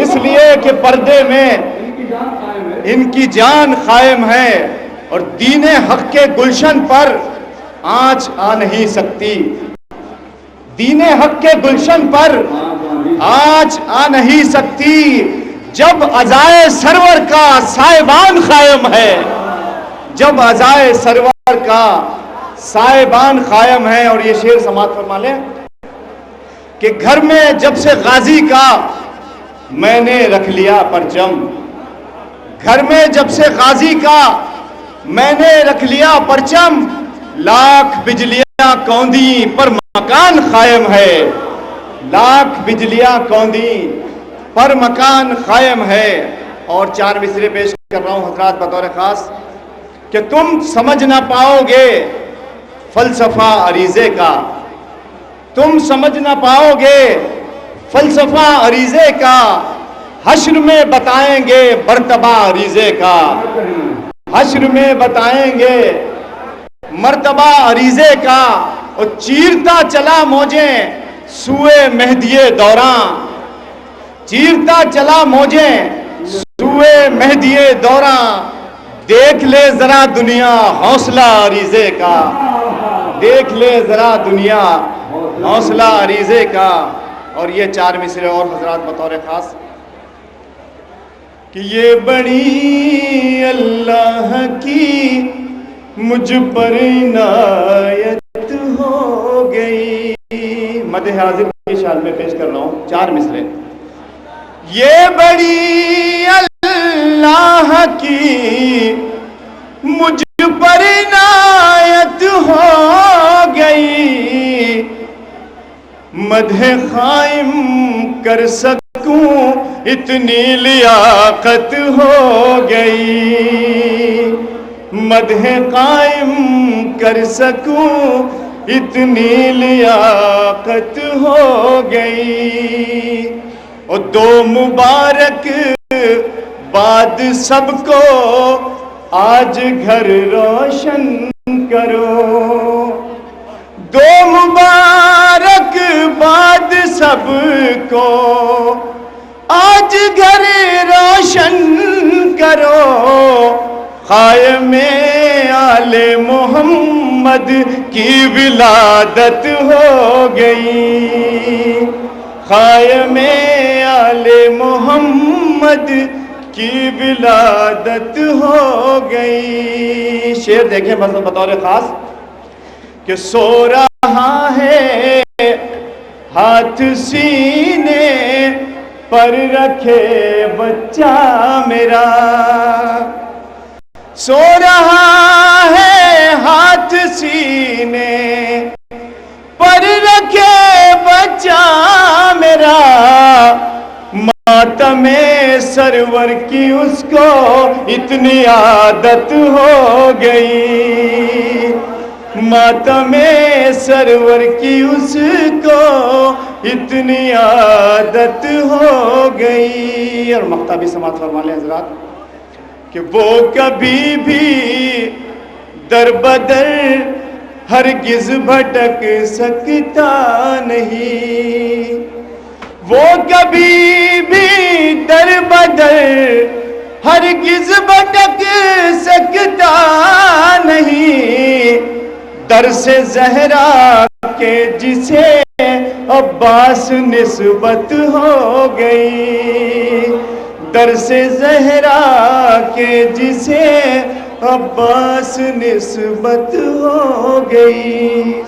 اس لیے کہ پردے میں ان کی جان قائم ہے اور دین حق کے گلشن پر آنچ آ نہیں سکتی. دین حق کے گلشن پر آنچ آ نہیں سکتی جب عزائے سرور کا سائبان قائم ہے. جب عزائے سرور کا سائبان قائم ہے. اور یہ شعر سماعت فرما لیں کہ گھر میں جب سے غازی کا میں نے رکھ لیا پرچم. گھر میں جب سے غازی کا میں نے رکھ لیا پرچم. لاکھ بجلیاں کوندی پر مکان قائم ہے. لاکھ بجلیاں کوندی پر مکان قائم ہے. اور 4 مصرے پیش کر رہا ہوں حضرات بطور خاص کہ تم سمجھ نہ پاؤ گے فلسفہ عریضے کا. تم سمجھ نہ پاؤ گے فلسفہ عریضے کا. حشر میں بتائیں گے مرتبہ عریضے کا. حشر میں بتائیں گے مرتبہ عریضے کا. اور چیرتا چلا موجیں سوئے مہدی دوراں. چیرتا چلا موجیں سوئے مہدی دوراں. دیکھ لے ذرا دنیا حوصلہ عریضے کا. دیکھ لے ذرا دنیا حوصلہ عریضے کا. اور یہ 4 مصرے اور حضرات بطور خاص کہ یہ بڑی اللہ کی مجھ پر عنایت ہو گئی. مدح حاضر کی شان میں پیش کر رہا ہوں 4 مصرے. یہ بڑی اللہ کی مجھ پر عنایت ہو گئی. مدح قائم کر سکوں اتنی لیاقت ہو گئی. مدح قائم کر سکوں اتنی لیاقت ہو گئی. اور 2 مبارک بعد سب کو آج گھر روشن کرو. 2 مبارک بعد سب کو آج گھر روشن کرو. قائم آل محمد کی ولادت ہو گئی. قائم آل محمد کی ولادت ہو گئی. شعر دیکھیں بس بطور خاص کہ سو رہا ہے ہاتھ سینے پر رکھے بچہ میرا. سو رہا ہے ہاتھ سینے پر رکھے بچہ میرا. ماتم سرور کی اس کو اتنی عادت ہو گئی. ماتم سرور کی اس کو اتنی عادت ہو گئی. اور مقطع بھی سماعت فرما لیں حضرات کہ وہ کبھی بھی در بدر ہرگز بھٹک سکتا نہیں. وہ کبھی بھی در بدر ہرگز بھٹک سکتا نہیں. در سے زہرا کے جسے عباس نسبت ہو گئی. در سے زہرا کے جسے عباس نسبت ہو گئی.